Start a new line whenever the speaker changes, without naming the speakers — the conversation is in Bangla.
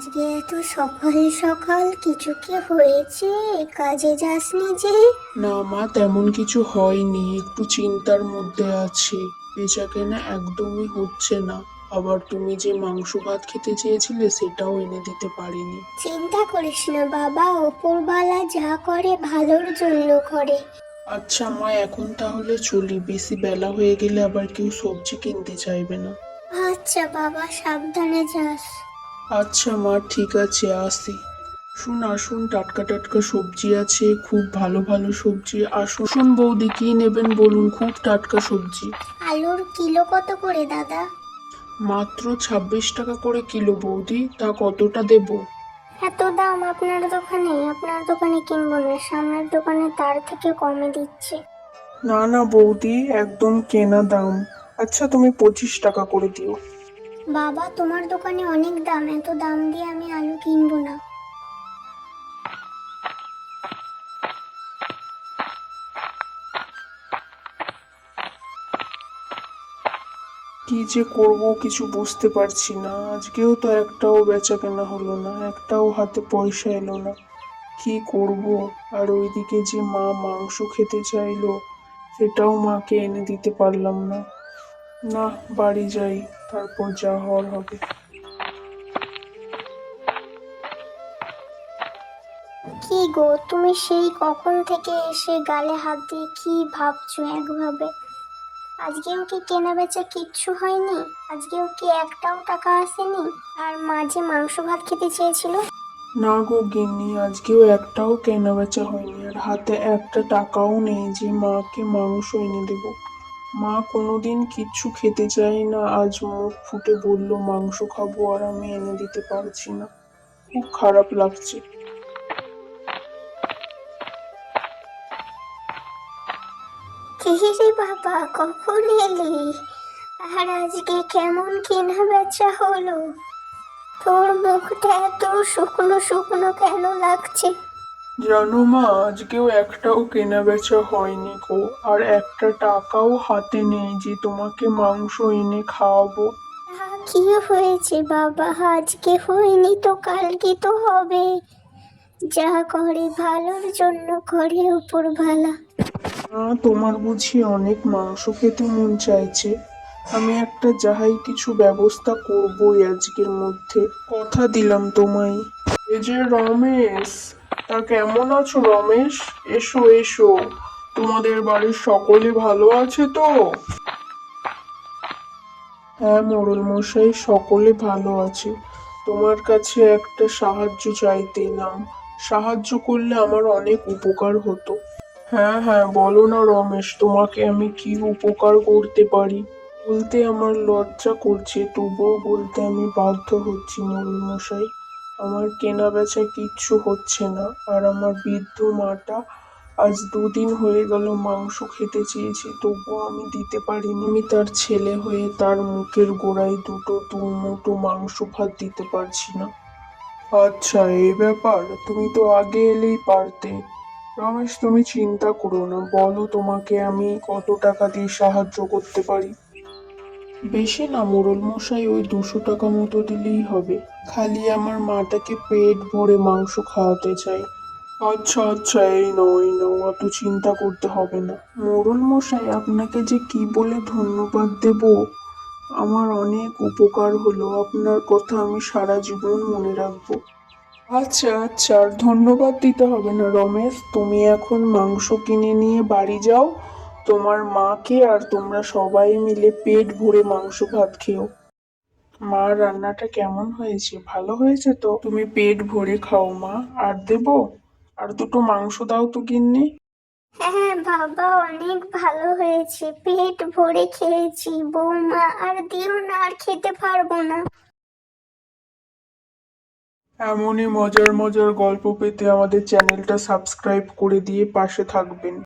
আজকে এত সকাল সকাল কিছু কি হয়েছে? কাজে যাসনি যে?
না মা, তেমন কিছু হয়নি, একটু চিন্তার মধ্যে আছি। বেচাকেনা একদমই হচ্ছে না। আবার তুমি যে মাংস ভাত খেতে চেয়েছিলে সেটাও এনে দিতে পারিনি।
চিন্তা করিস না বাবা, ওপরওয়ালা যা করে ভালোর জন্য করে।
আচ্ছা মা, এখন তাহলে চলি, বেশি বেলা হয়ে গেলে আবার কেউ সবজি কিনতে চাইবে না।
আচ্ছা বাবা, সাবধানে যাস।
আচ্ছা মা, ঠিক আছে, আসি। আসুন, টাটকা টাটকা সবজি আছে, খুব ভালো ভালো সবজি। আসুন বৌদি, কি নেবেন বলুন, খুব টাটকা সবজি।
আলুর কিলো কত করে দাদা?
মাত্র 26 টাকা করে কিলো বৌদি, তা কতটা দেব?
এত দাম আপনার দোকানে কিনবো না, সামনের দোকানে তার থেকে কমে দিচ্ছে।
না না বৌদি, একদম কেনা দাম। আচ্ছা তুমি 25 টাকা করে দিও।
বাবা, তোমার দোকানে অনেক দাম, এত দাম দিয়ে আমি আলু কিনবো না।
কি যে করব কিছু বুঝতে পারছি না, আজকেও তো একটাও বেচা কেনা হলো না, একটাও হাতে পয়সা এলো না। কি করব? আর ওইদিকে যে মা মাংস খেতে চাইলো, সেটাও মাকে এনে দিতে পারলাম না। না, বাড়ি যাই, তারপর যা হওয়ার হবে।
কি গো, তুমি সেই কখন থেকে এসে গালে হাত দিয়ে কি ভাবছো একভাবে? আজকেও কি কেনা বেচা কিচ্ছু হয়নি? আজকেও কি একটাও টাকা আসেনি? আর মা যে মাংস ভাত খেতে চেয়েছিল।
না গো গিন্নি, আজকেও একটাও কেনা বেচা হয়নি, আর হাতে একটা টাকাও নেই যে মাকে মাংস এনে দেব। মা কোনোদিন কিচ্ছু খেতে চায় না, আজ মুখ ফুটে বললো মাংস খাবো, আর আমি এনে দিতে পারছি না। খুব খারাপ লাগছে।
কি রে বাবা, কখন এলি? আর আজকে কেমন কেনা বেচা হলো? তোর মুখটা এত শুকনো শুকনো কেন লাগছে?
জানো মা, আজকেও একটাও কেনা বেচা হয়নি গো, আর একটা টাকাও হাতে নেই যে তোমাকে মাংস এনে খাওয়াবো।
কি হয়েছে বাবা? আজকে হয়নি তো কালকে তো হবে। যা করে ভালোর জন্য করে উপরওয়ালা।
তোমার বুঝি অনেক মাংস খেতে মন চাইছে? আমি একটা যাহাই কিছু ব্যবস্থা করবই আজকের মধ্যে, কথা দিলাম তোমায়। এই যে রমেশ, তা কেমন আছো রমেশ? এসো এসো, তোমাদের বাড়ির সকলে ভালো আছে তো? হ্যাঁ মোড়ল মশাই, সকলে ভালো আছে। তোমার কাছে একটা সাহায্য চাইতে এলাম, সাহায্য করলে আমার অনেক উপকার হতো। হ্যাঁ হ্যাঁ, বলো না রমেশ, তোমাকে আমি কি উপকার করতে পারি? বলতে আমার লজ্জা করছে, তবুও বলতে আমি বাধ্য হচ্ছি মোড়ল মশাই। আমার কেনা বেচা কিচ্ছু হচ্ছে না, আর আমার বৃদ্ধ মাটা আজ 2 দিন হয়ে গেল মাংস খেতে চেয়েছে, তবুও আমি দিতে পারিনি। আমি তার ছেলে হয়ে তার মুখের গোড়ায় দু মুঠো মাংস ভাত দিতে পারছি না। আচ্ছা, এই ব্যাপার, তুমি তো আগে এলেই পারতে। রমেশ, তুমি চিন্তা করো না, বলো তোমাকে আমি কত টাকা দিয়ে সাহায্য করতে পারি। বেশি না মোড়ল মশাই, ওই 200 টাকা মতো দিলেই হবে। খালি আমার মাটাকে পেট ভরে মাংস খাওয়াতে চাই। আচ্ছা আচ্ছা, এই নাও, অত চিন্তা করতে হবে না। মোড়ল মশাই, আপনাকে যে কি বলে ধন্যবাদ দেব। আমার অনেক উপকার হলো, আপনার কথা আমি সারা জীবন মনে রাখবো। আচ্ছা আচ্ছা, আর ধন্যবাদ দিতে হবে না রমেশ, তুমি এখন মাংস কিনে নিয়ে বাড়ি যাও। তোমার মাকে আর তোমরা সবাই মিলে পেট ভরে মাংস ভাত খেও। মা, রান্নাটা কেমন হয়েছে? ভালো হয়েছে তো? তুমি পেট ভরে খাও মা। আর দেবো? আর দুটো মাংস দাও তো গিন্নি।
হ্যাঁ বাবা, অনেক ভালো হয়েছে, পেট ভরে খেয়েছি। বৌমা আর দিও না, আর খেতে পারবো না।
এমনই মজার মজার গল্প পেতে আমাদের চ্যানেলটা সাবস্ক্রাইব করে দিয়ে পাশে থাকবেন।